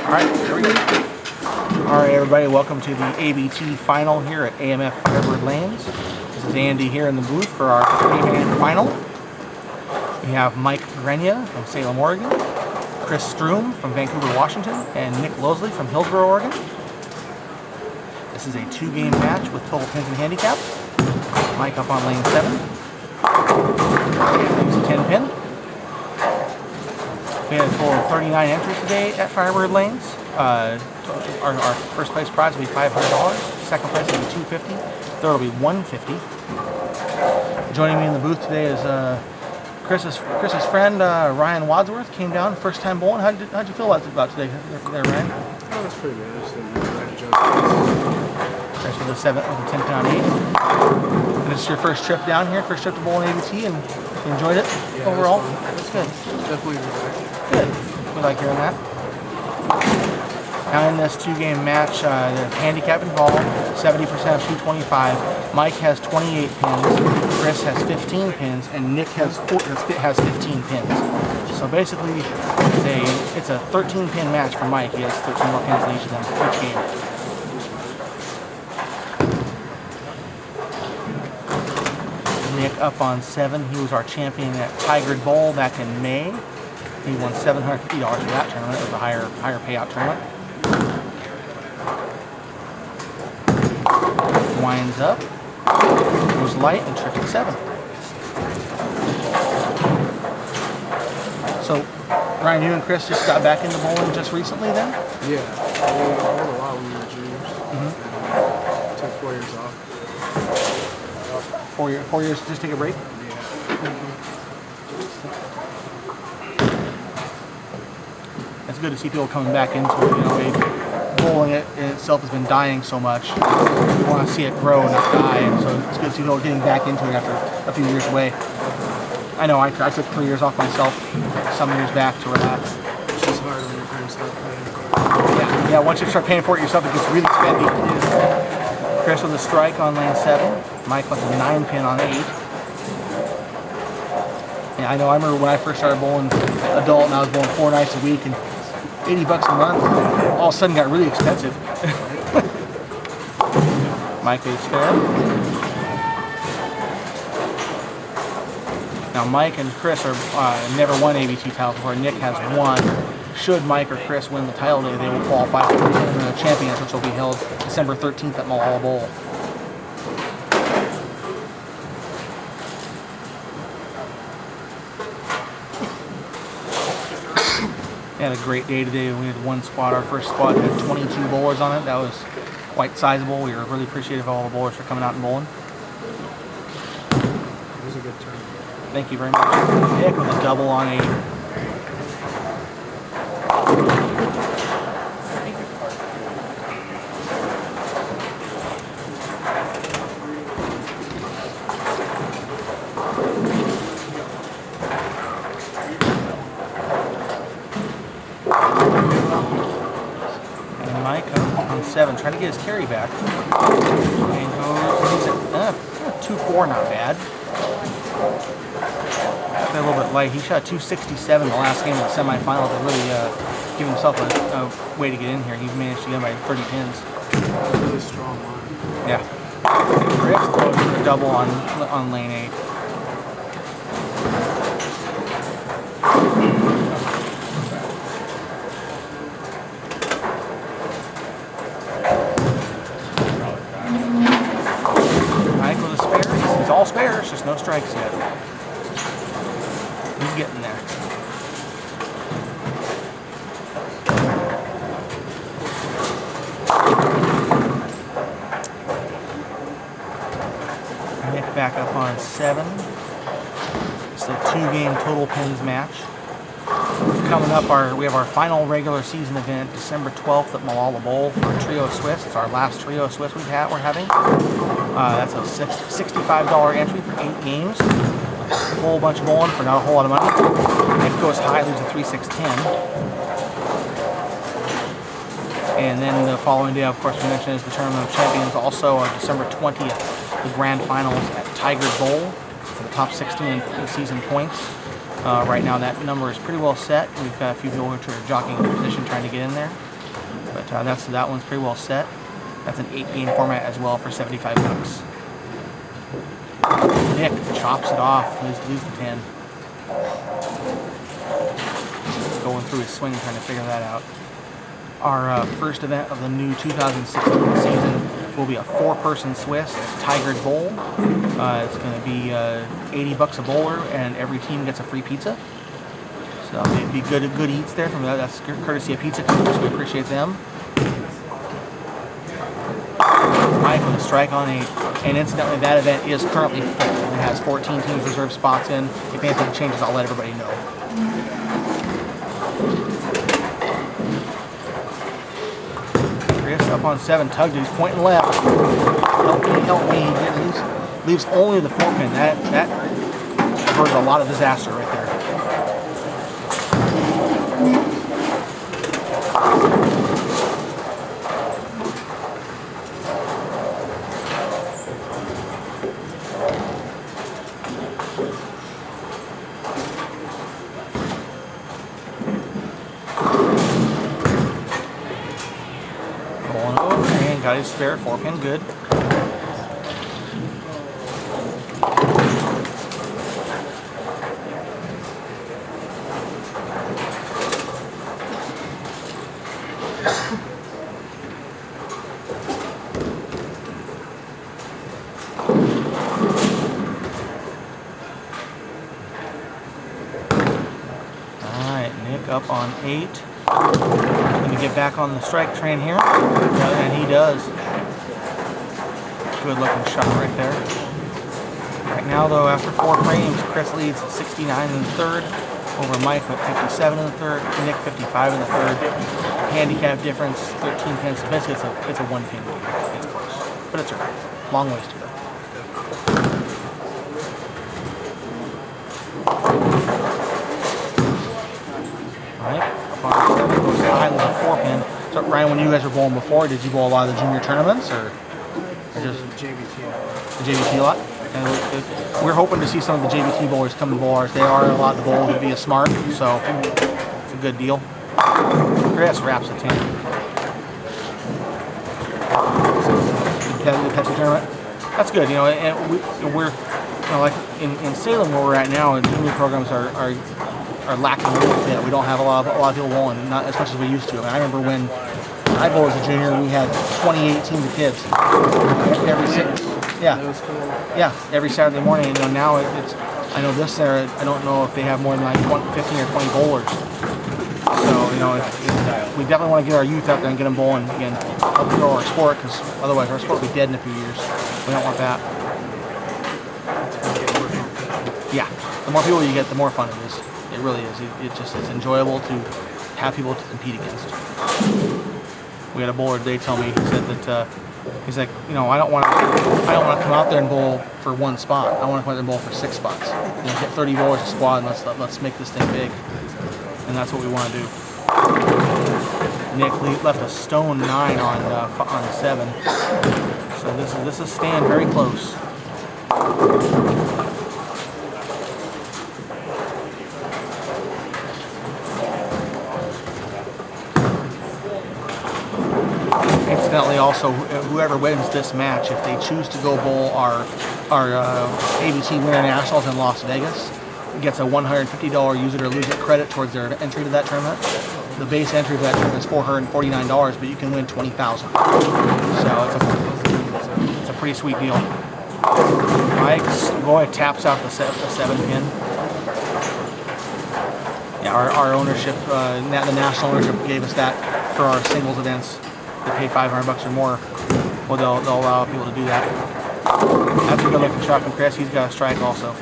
Alright, here we go. Alright everybody, welcome to the ABT final here at AMF Firebird Lanes. This is Andy here in the booth for our 3-man final. We have Mike Grenya from Salem, Oregon, Chris Stuehm from Vancouver, Washington, and Nick Losli from Hillsboro, Oregon. This is a 2-game match with total pins and handicap. Mike up on lane 7. It's a 10 pin. We had a total of 39 entries today at Firebird Lanes. Our first place prize will be $500. Second place will be $250. Third will be $150. Joining me in the booth today is Chris's friend Ryan Wadsworth. Came down first time bowling. How'd you feel about today there, Ryan? Oh, that's pretty good. I just didn't really like to Chris with a 10 pin on 8. And this is your first trip down here, first trip to bowl in ABT, and you enjoyed it overall? That's good. Definitely relaxing. Good. We like hearing that. Now in this 2-game match, the handicap involved, 70% of 225. Mike has 28 pins, Chris has 15 pins, and Nick has 15 pins. So basically, it's a 13-pin match for Mike. He has 13 more pins than each of them each game. Nick up on 7. He was our champion at Tiger Bowl back in May. He won $750 for that tournament. It was a higher payout tournament. Winds up, goes light, and trick at 7. So, Ryan, you and Chris just got back into bowling just recently then? Yeah, we bowled a lot when we were juniors. Took 4 years off. 4 years to just take a break? Yeah. It's good to see people coming back into it. You know, bowling in itself has been dying so much. We want to see it grow and not die, and so it's good to see people getting back into it after a few years away. I know I took 3 years off myself some years back to relax. It's just hard when your parents start paying for it. Yeah, once you start paying for it yourself, it gets really spendy. Chris with a strike on lane 7. Mike with a 9-pin on 8. Yeah, I know. I remember when I first started bowling adult, and I was bowling 4 nights a week, and $80 a month, all of a sudden got really expensive. Mike with a spare. Now Mike and Chris are never won ABT title before. Nick has won. Should Mike or Chris win the title today, they will qualify for the Champions, which will be held December 13th at Malala Bowl. We had a great day today. We had one squad. Our first squad had 22 bowlers on it. That was quite sizable. We were really appreciative of all the bowlers for coming out and bowling. It was a good turn. Thank you very much. Nick with a double on 8. And Mike on 7, trying to get his carry back. And he's at 2-4, not bad. A little bit light. He shot 267 the last game of the semifinal to really give himself a way to get in here. He managed to get by 30 pins. Really strong line. Yeah. Chris throws a double on lane 8. Mike with a spare. He's all spares, just no strikes yet. He's getting there. Nick back up on 7. It's a 2-game total pins match. Coming up, we have our final regular season event, December 12th at Malala Bowl for Trio Swiss. It's our last Trio Swiss we're having. That's a $65 entry for 8 games. A whole bunch of bowling for not a whole lot of money. If it goes high, leaves a 3-6-10. And then the following day, of course, we mentioned is the Tournament of Champions. Also, December 20th, the grand finals at Tiger Bowl for the top 16 in season points. Right now that number is pretty well set. We've got a few people which are jockeying in position trying to get in there. But that one's pretty well set. That's an 8-game format as well for 75 bucks. Nick chops it off, loses the 10. Going through his swing, trying to figure that out. Our first event of the new 2016 season will be a 4-person Swiss at Tiger's Bowl. It's going to be 80 bucks a bowler, and every team gets a free pizza. So it'd be good eats there from that. That's courtesy of Pizza Cooper, so we appreciate them. Mike with a strike on 8, and incidentally, that event is currently full. It has 14 teams reserved spots in. If anything changes, I'll let everybody know. Chris up on 7, tugged, he's pointing left. Help me. He leaves only the 4-pin. That averts a lot of disaster right there. Rolling over and got his spare 4-pin, good. Up on 8. Let me get back on the strike train here. And he does. Good looking shot right there. Right now though, after 4 frames, Chris leads 69 in the 3rd over Mike with 57 in the 3rd, Nick 55 in the 3rd. Handicap difference 13 pins. Basically it's a 1-pin game. It's close. But it's alright. Long ways to go. Goes high with a 4-pin. So Ryan, when you guys were bowling before, did you bowl a lot of the junior tournaments, or just JBT. The JBT lot? And we're hoping to see some of the JBT bowlers come to bowl ours. They are allowed to bowl via Smart, so it's a good deal. Chris wraps a 10. The Pepsi tournament. That's good, and we're like in Salem where we're at now, and junior programs are lacking a little bit. We don't have a lot of people bowling, not as much as we used to. I remember when I bowled as a junior, we had 28 teams of kids every Saturday morning. Now it's I know this there. I don't know if they have more than like 15 or 20 bowlers. So we definitely want to get our youth out there and get them bowling again. Help grow our sport, because otherwise our sport will be dead in a few years. We don't want that. Yeah, the more people you get, the more fun it is. It really is. It's enjoyable to have people to compete against. We had a bowler today tell me, he said that he's like, I don't want to come out there and bowl for 1 spot. I want to come out there and bowl for 6 spots. Get 30 bowlers a squad, and let's make this thing big. And that's what we want to do. Nick left a stone 9 on 7. So this is staying very close. Incidentally, also, whoever wins this match, if they choose to go bowl our ABT Winter Nationals in Las Vegas, gets a $150 use it or lose it credit towards their entry to that tournament. The base entry for that tournament is $449, but you can win $20,000. So it's a pretty sweet deal. Mike's boy taps out the 7-pin. Yeah, our ownership, the national ownership gave us that for our singles events. They pay $500 or more. Well, they'll allow people to do that. That's a good looking shot from Chris. He's got a strike also.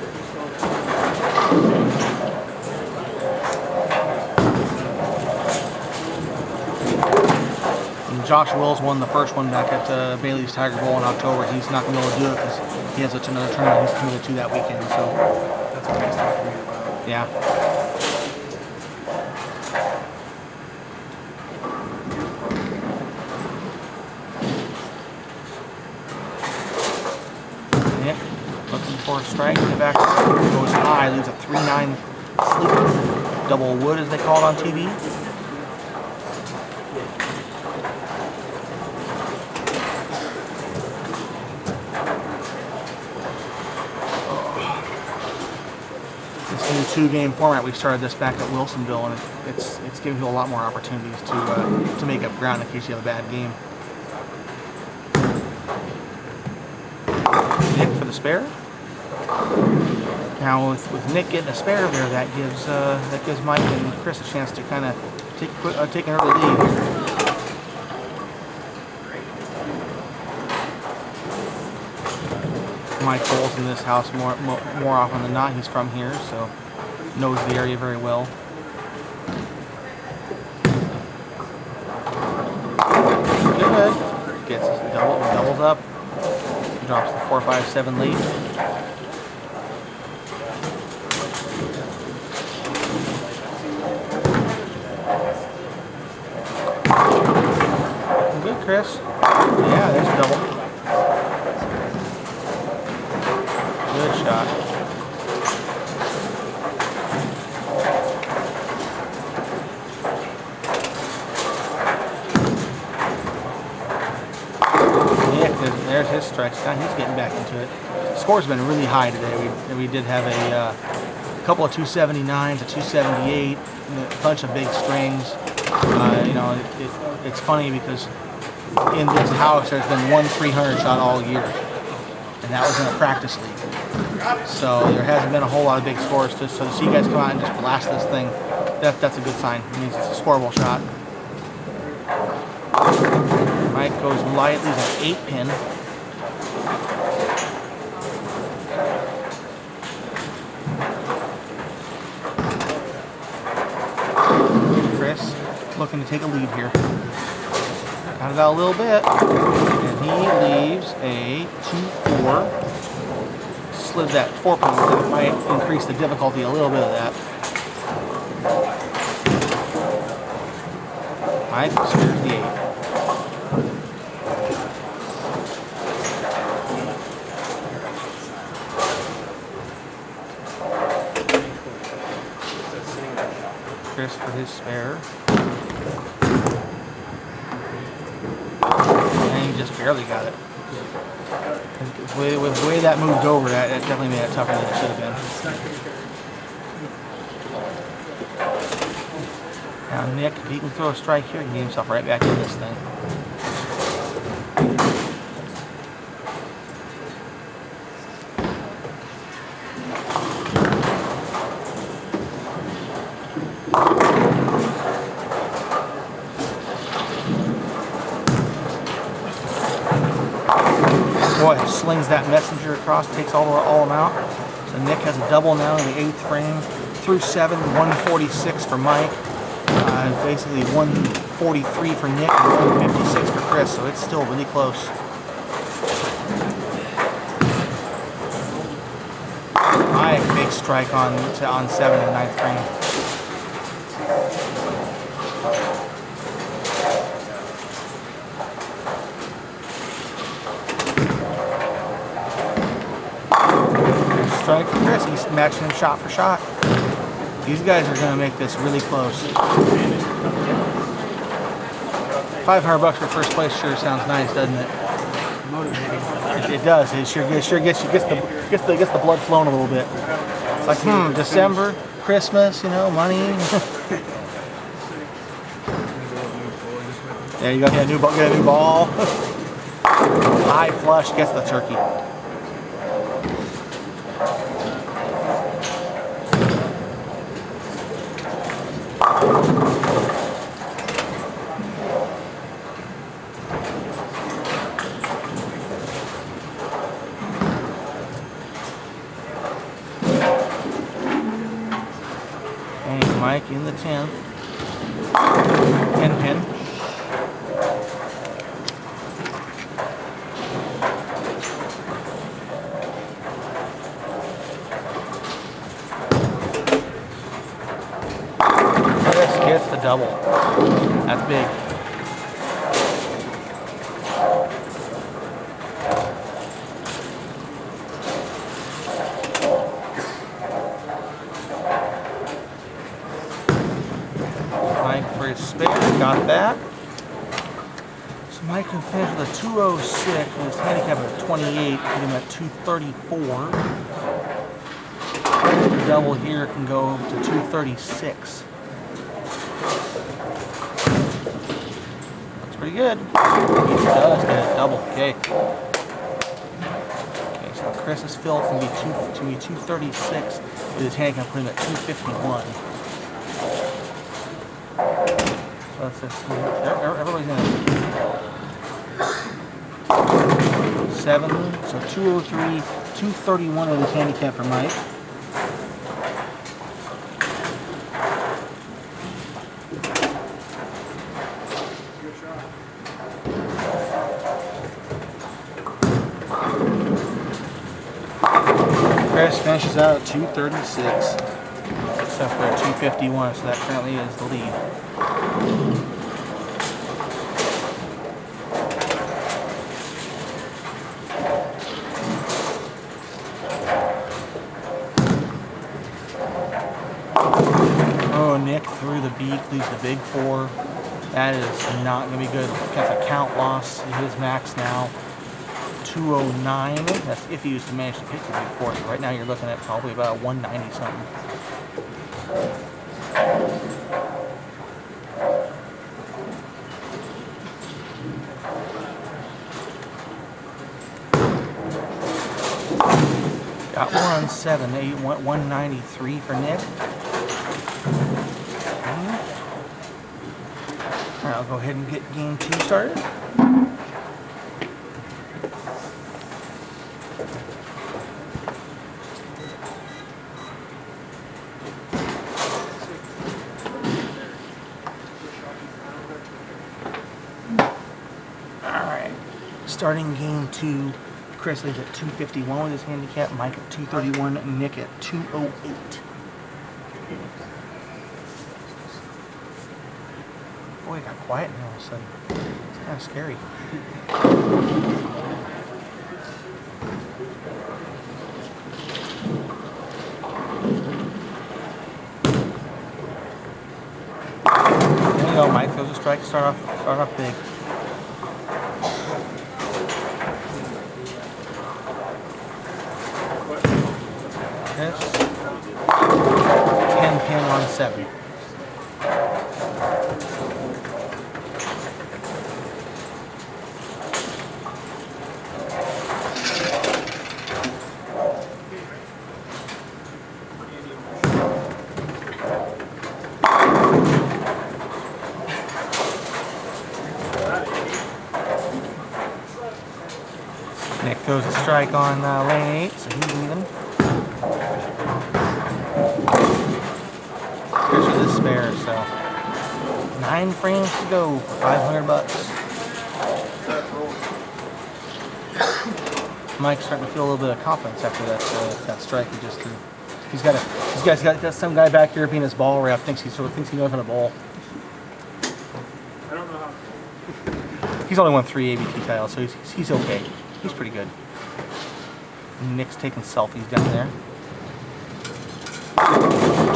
And Josh Wills won the first one back at Bailey's Tiger Bowl in October. He's not going to be able to do it because he has another tournament he's committed to that weekend. So That's what he's talking about. Yeah. Nick looking for a strike in the back. Goes high, leaves a 3-9 sleeper. Double wood, as they call it on TV. 2-game format. We started this back at Wilsonville, and it's giving you a lot more opportunities to make up ground in case you have a bad game. Nick for the spare. Now with Nick getting a spare there, that gives Mike and Chris a chance to kind of take an early lead. Mike bowls in this house more often than not. He's from here, so knows the area very well. Good. Gets doubles up. Drops the 4-5-7 lead. Good, Chris. Yeah, there's a double. Good shot. There's his strikes. Now he's getting back into it. Score's been really high today. We did have a couple of 279s, a 278, a bunch of big strings. You know, it's funny because in this house there's been one 300 shot all year, and that was in a practice league. So there hasn't been a whole lot of big scores. So to see you guys come out and just blast this thing, that's a good sign. It means it's a scoreable shot. Mike goes lightly, he's an 8-pin. Chris looking to take a lead here. Got it out a little bit. And he leaves a 2-4. Slid that 4-pin. That might increase the difficulty a little bit of that. Mike spears the 8. Chris for his spare. And he just barely got it. With the way that moved over, that definitely made it tougher than it should have been. Now Nick, if he can throw a strike here, he can get himself right back in this thing. Boy, slings that messenger across, takes all of them out. So Nick has a double now in the 8th frame. Through 7, 146 for Mike. Basically 143 for Nick and 156 for Chris, so it's still really close. Mike, big strike on 7 in the 9th frame. Strike for Chris. He's matching him shot for shot. These guys are going to make this really close. $500 for first place sure sounds nice, doesn't it? Motivating. It does. It sure gets the blood flowing a little bit. It's like December, Christmas, you know, money. There you go. Get a new ball. High flush gets the turkey. And Mike in the 10th. 10-pin. Chris gets the double. That's big. Mike for his spare, got that. So Mike can finish with a 206 with his handicap at 28, put him at 234. double here can go to 236. Looks pretty good. He does get a double. Okay. Okay, so Chris's fill can be 236. With his handicap put him at 251. So that's everybody's gonna 7. So 203, 231 with his handicap for Mike. Chris finishes out at 236, except for at 251, so that currently is the lead. Oh, Nick through the beak, leaves the big 4. That is not going to be good. That's a count loss. His max now 209. That's if he used to manage to hit the big 4. So right now you're looking at probably about 190 something. Got 1, 7, 8, 193 for Nick. Alright, I'll go ahead and get game 2 started. Alright, starting game 2. Chris leads at 251 with his handicap, Mike at 231, Nick at 208. Boy, it got quiet now all of a sudden. It's kind of scary. There you go, Mike throws a strike to start off big. This 10 pin on 7. Nick throws a strike on lane 8, so he's even. Here's with his spare, so 9 frames to go for $500. Mike's starting to feel a little bit of confidence after that strike he just threw. He's got some guy back here being his ball rep thinks he knows how to bowl. I don't know how. He's only won 3 ABT titles, so he's okay. He's pretty good. Nick's taking selfies down there.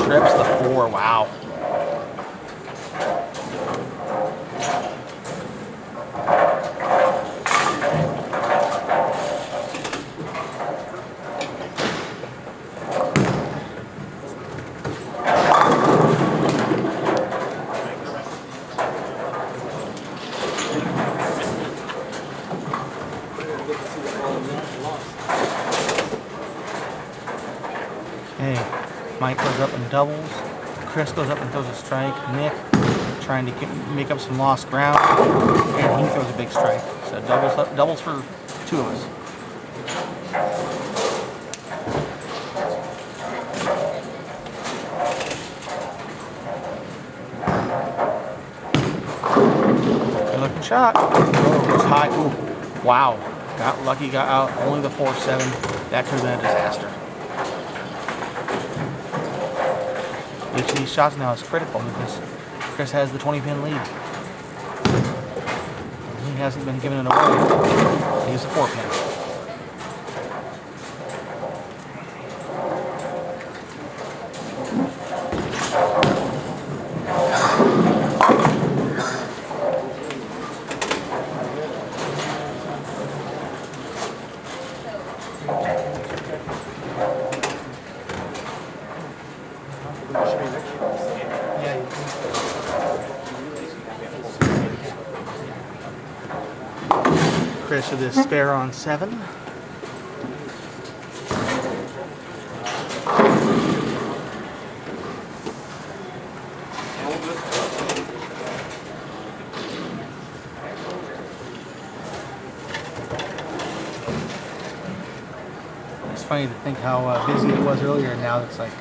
Trips the 4. Wow. Okay, Mike goes up and doubles. Chris goes up and throws a strike. Nick trying to make up some lost ground, and he throws a big strike. So doubles for 2 of us. Good looking shot. Oh, it was high. Ooh, wow. Got lucky, got out. Only the 4-7. That could have been a disaster. Each of these shots now is critical because Chris has the 20-pin lead. He hasn't been giving it away. He's a 4-pin. Chris with his spare on 7. It's funny to think how busy it was earlier, and now it's like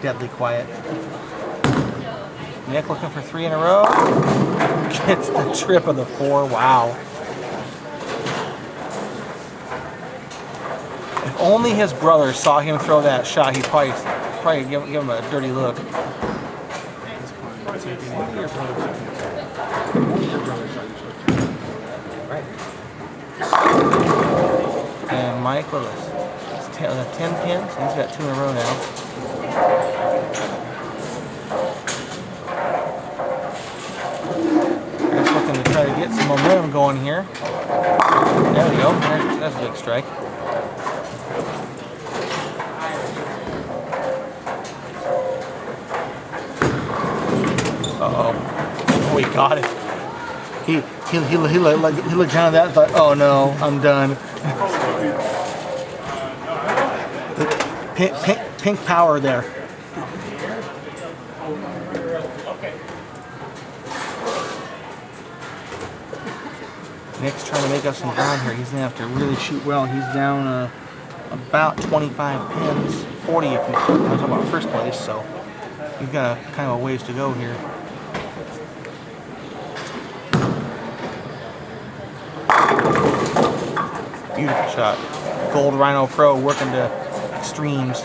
deadly quiet. Nick looking for 3 in a row. Gets the trip of the 4. Wow. If only his brother saw him throw that shot, he'd probably give him a dirty look. And Mike with his 10 pins. He's got 2 in a row now. Just looking to try to get some momentum going here. There we go. That's a big strike. Uh-oh. Oh, he got it. He looked down at that and thought, oh no, I'm done. Pink power there. Nick's trying to make up some ground here. He's going to have to really shoot well. He's down about 25 pins, 40 if we're talking about first place, so we've got kind of a ways to go here. Beautiful shot. Gold Rhino Pro working to extremes.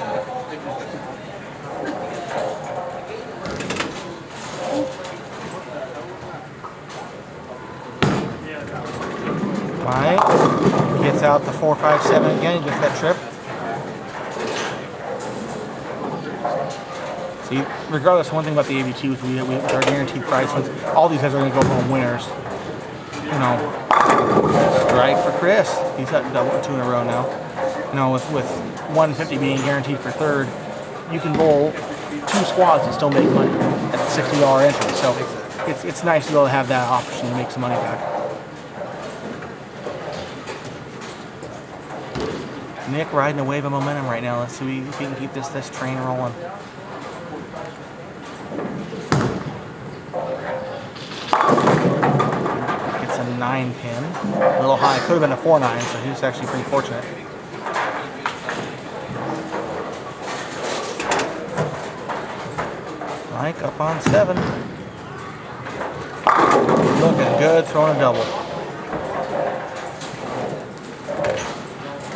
Mike gets out the 4.57 again. He gets that trip. See, regardless, one thing about the ABT with our guaranteed price ones, all these guys are going to go home winners. You know, strike for Chris. He's got double 2 in a row now. You know, with 150 being guaranteed for third, you can bowl 2 squads and still make money at the $60 entry. So it's nice to be able to have that option to make some money back. Nick riding a wave of momentum right now. Let's see if he can keep this train rolling. Gets a 9 pin. A little high. Could have been a 4-9, so he was actually pretty fortunate. Mike up on 7. Looking good, throwing a double.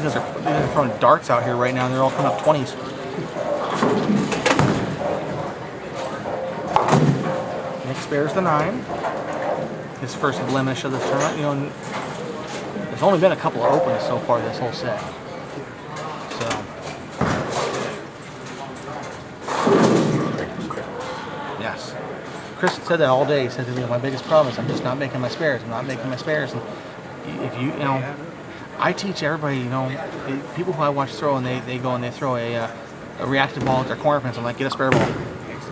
These guys are throwing darts out here right now, and they're all coming up 20s. Nick spares the 9. His first blemish of the tournament. You know, there's only been a couple of opens so far this whole set. So, yes. Chris said that all day. He said, my biggest problem is I'm just not making my spares. I'm not making my spares. And if you know, I teach everybody, people who I watch throw, and they go and they throw a reactive ball at their corner pins. I'm like, get a spare ball.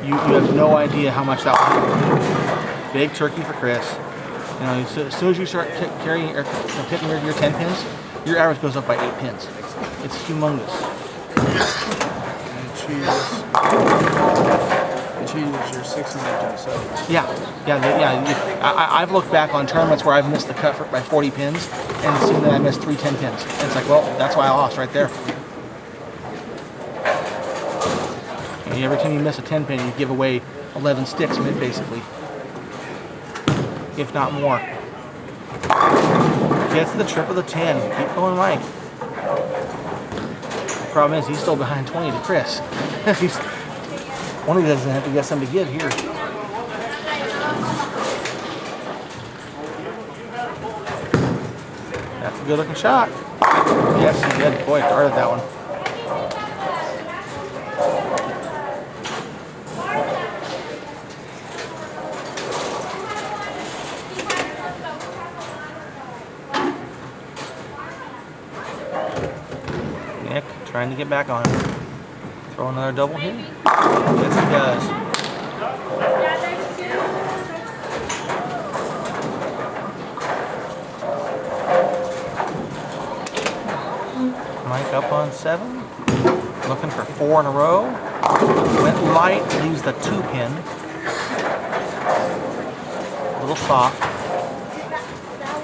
You have no idea how much that will help. Big turkey for Chris. You know, so as soon as you start carrying or picking your 10 pins, your average goes up by 8 pins. It's humongous. And cheese, you're 6 and 7. Yeah. I've looked back on tournaments where I've missed the cut by 40 pins and seen that I missed 3 10 pins. And it's like, well, that's why I lost right there. And every time you miss a 10 pin, you give away 11 sticks, basically, if not more. Gets the trip of the 10. Keep going, Mike. The problem is he's still behind 20 to Chris. One of you doesn't have to get something to give here. That's a good looking shot. Yes, he did. Boy, darted that one. Nick trying to get back on him. Throw another double here. Yes, he does. Mike up on 7. Looking for 4 in a row. Went light, leaves the 2 pin. A little soft.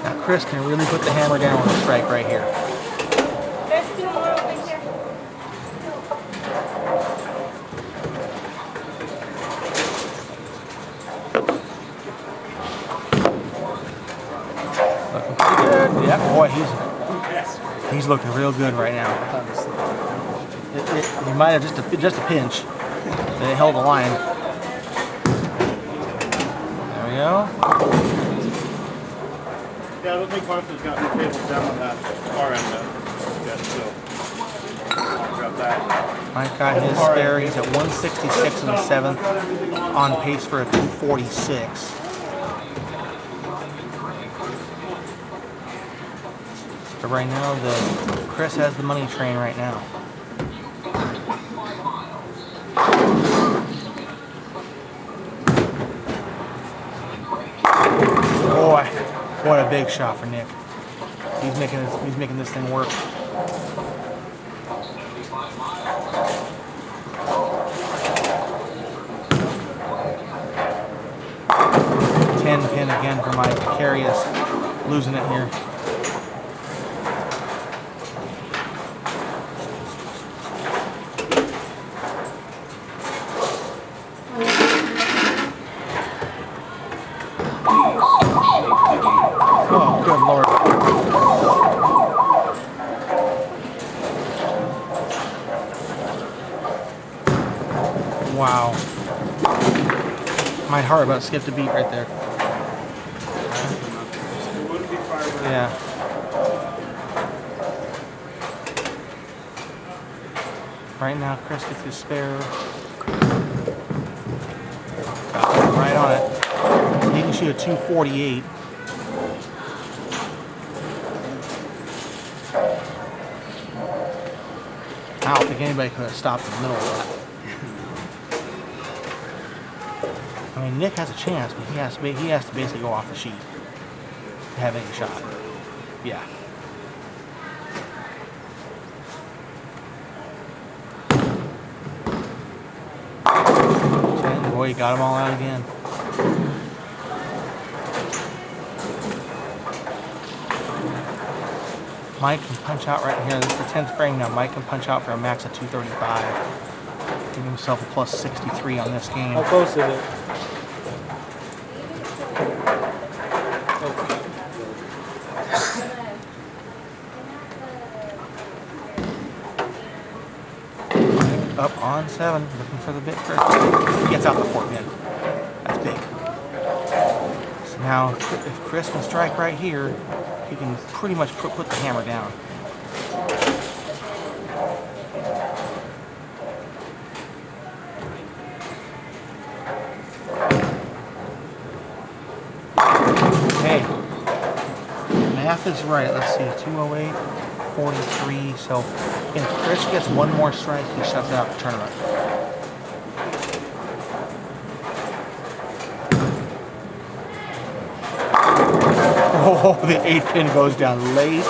Now Chris can really put the hammer down with a strike right here. There's still more over here. Looking pretty good. Yeah, boy, he's looking real good right now. He might have just a pinch. But it held the line. There we go. Yeah, I don't think Martha's got the tables down on that far end yet, so grab that. Mike got his spare. He's at 166 in the 7th, on pace for a 246. But right now, Chris has the money train right now. Boy, what a big shot for Nick. He's making this thing work. Pin again for Mike. Carey is losing it here. Oh, good Lord. Wow. My heart about skipped a beat right there. Yeah. Right now, Chris gets his spare. Right on it. He can shoot a 248. I don't think anybody could have stopped in the middle of that. I mean, Nick has a chance, but he has to basically go off the sheet to have any shot. Yeah. Okay, boy, he got them all out again. Mike can punch out right here. This is the 10th frame now. Mike can punch out for a max of 235. Giving himself a plus 63 on this game. How close is it? Up on 7, looking for the bit first. He gets out the 4 pin. That's big. So now, if Chris can strike right here, he can pretty much put the hammer down. Okay. Math is right. Let's see. 208, 43. So if Chris gets one more strike, he shuts out the tournament. Oh, the 8 pin goes down late.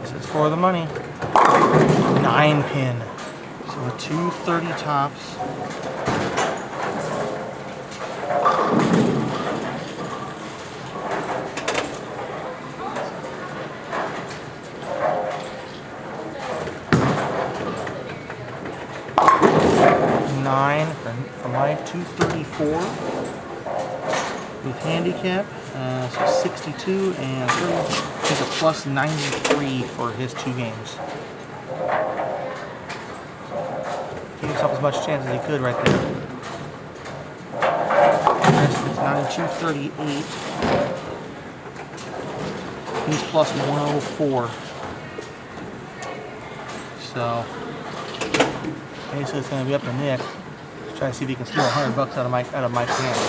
This is for the money. 9 pin. So a 230 tops. For my 234 with handicap, so 62 and 30. He's a plus 93 for his 2 games. Gave himself as much chance as he could right there. It's 9238. He's plus 104. So basically, it's going to be up to Nick. Try to see if he can steal $100 out of Mike's hand.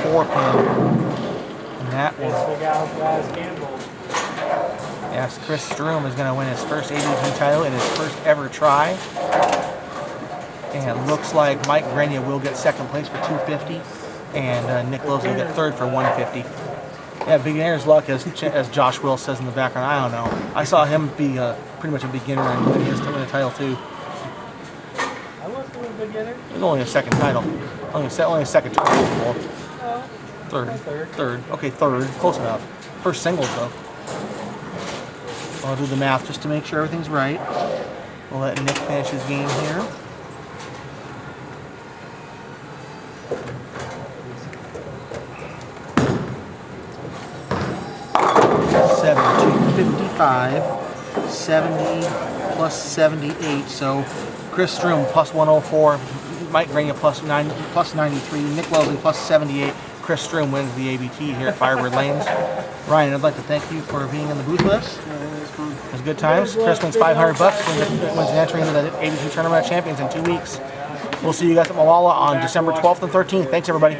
$4 pin, and that will. Yes, Chris Stuehm is going to win his first ABT title in his first ever try. And it looks like Mike Grenya will get second place for 250, and Nick Losli will get third for 150. Yeah, beginner's luck, as Josh Will says in the background. I don't know. I saw him be pretty much a beginner and win the title too. I wasn't a beginner. It was only a second title. Only a second title. Oh, Third. Okay, third. Close enough. First singles though. I'll do the math just to make sure everything's right. We'll let Nick finish his game here. $7,255, 70 plus 78. So Chris Stuehm plus 104, Mike Grenya plus 93, Nick Losli plus 78. Chris Stuehm wins the ABT here at Firebird Lanes. Ryan, I'd like to thank you for being in the booth with us. it was fun. It was good times. Chris wins $500, wins an entry into the ABT Tournament of Champions in 2 weeks. We'll see you guys at Malala on December 12th and 13th. Thanks, everybody.